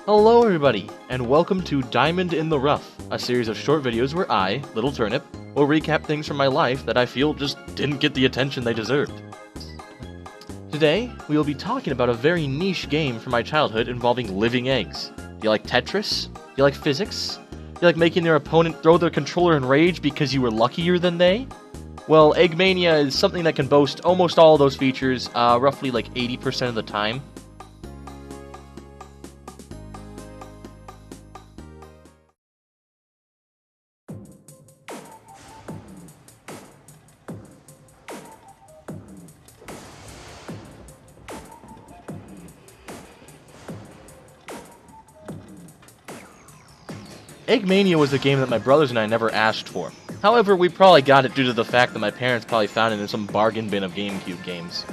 Hello everybody, and welcome to Diamond in the Rough, a series of short videos where I, Little Turnip, will recap things from my life that I feel just didn't get the attention they deserved. Today, we will be talking about a very niche game from my childhood involving living eggs. Do you like Tetris? Do you like physics? Do you like making your opponent throw their controller in rage because you were luckier than they? Well, Egg Mania is something that can boast almost all of those features, roughly like 80% of the time. Egg Mania was a game that my brothers and I never asked for. However, we probably got it due to the fact that my parents probably found it in some bargain bin of GameCube games.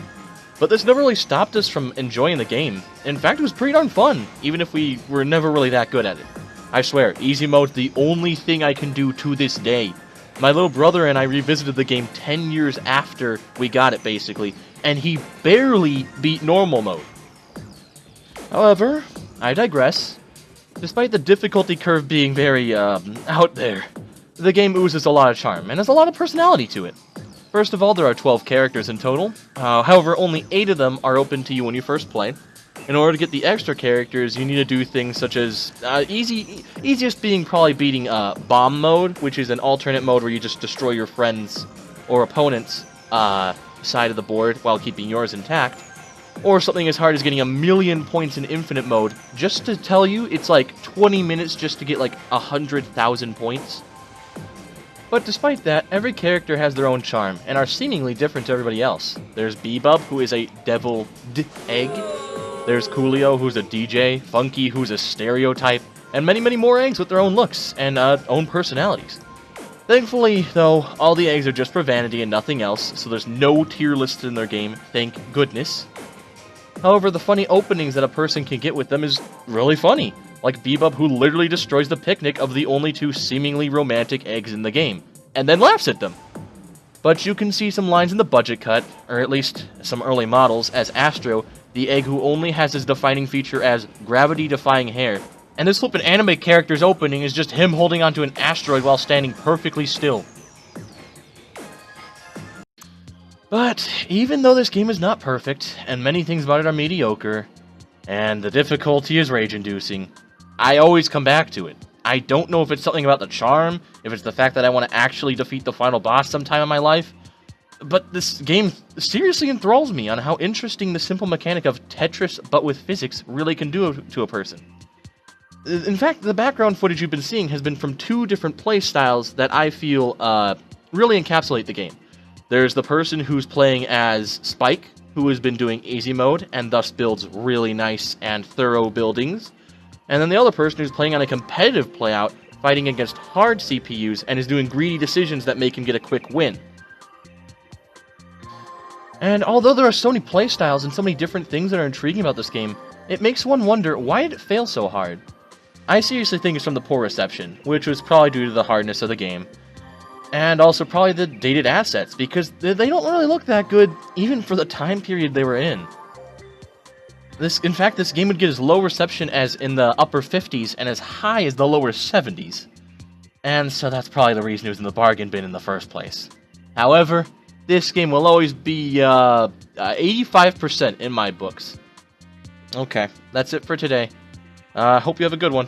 But this never really stopped us from enjoying the game. In fact, it was pretty darn fun, even if we were never really that good at it. I swear, easy mode's the only thing I can do to this day. My little brother and I revisited the game 10 years after we got it, basically, and he barely beat normal mode. However, I digress. Despite the difficulty curve being very, out there, the game oozes a lot of charm, and has a lot of personality to it. First of all, there are 12 characters in total. However, only 8 of them are open to you when you first play. In order to get the extra characters, you need to do things such as, easiest being probably beating, bomb mode, which is an alternate mode where you just destroy your friends' or opponents' side of the board while keeping yours intact. Or something as hard as getting 1,000,000 points in infinite mode. Just to tell you, it's like 20 minutes just to get like 100,000 points. But despite that, every character has their own charm, and are seemingly different to everybody else. There's Bebop, who is a deviled egg. There's Coolio, who's a DJ. Funky, who's a stereotype. And many, many more eggs with their own looks, and own personalities. Thankfully, though, all the eggs are just for vanity and nothing else, so there's no tier listed in their game, thank goodness. However, the funny openings that a person can get with them is really funny, like Bebop, who literally destroys the picnic of the only 2 seemingly romantic eggs in the game, and then laughs at them. But you can see some lines in the budget cut, or at least some early models, as Astro, the egg who only has his defining feature as gravity-defying hair, and this flippin' anime character's opening is just him holding onto an asteroid while standing perfectly still. But, even though this game is not perfect, and many things about it are mediocre, and the difficulty is rage-inducing, I always come back to it. I don't know if it's something about the charm, if it's the fact that I want to actually defeat the final boss sometime in my life, but this game seriously enthralls me on how interesting the simple mechanic of Tetris but with physics really can do to a person. In fact, the background footage you've been seeing has been from 2 different play styles that I feel really encapsulate the game. There's the person who's playing as Spike, who has been doing easy mode, and thus builds really nice and thorough buildings. And then the other person who's playing on a competitive playout, fighting against hard CPUs, and is doing greedy decisions that make him get a quick win. And although there are so many playstyles and so many different things that are intriguing about this game, it makes one wonder, why did it fail so hard? I seriously think it's from the poor reception, which was probably due to the hardness of the game. And also probably the dated assets, because they don't really look that good, even for the time period they were in. In fact, this game would get as low reception as in the upper 50s, and as high as the lower 70s. And so that's probably the reason it was in the bargain bin in the first place. However, this game will always be 85% in my books. Okay, that's it for today. Hope you have a good one.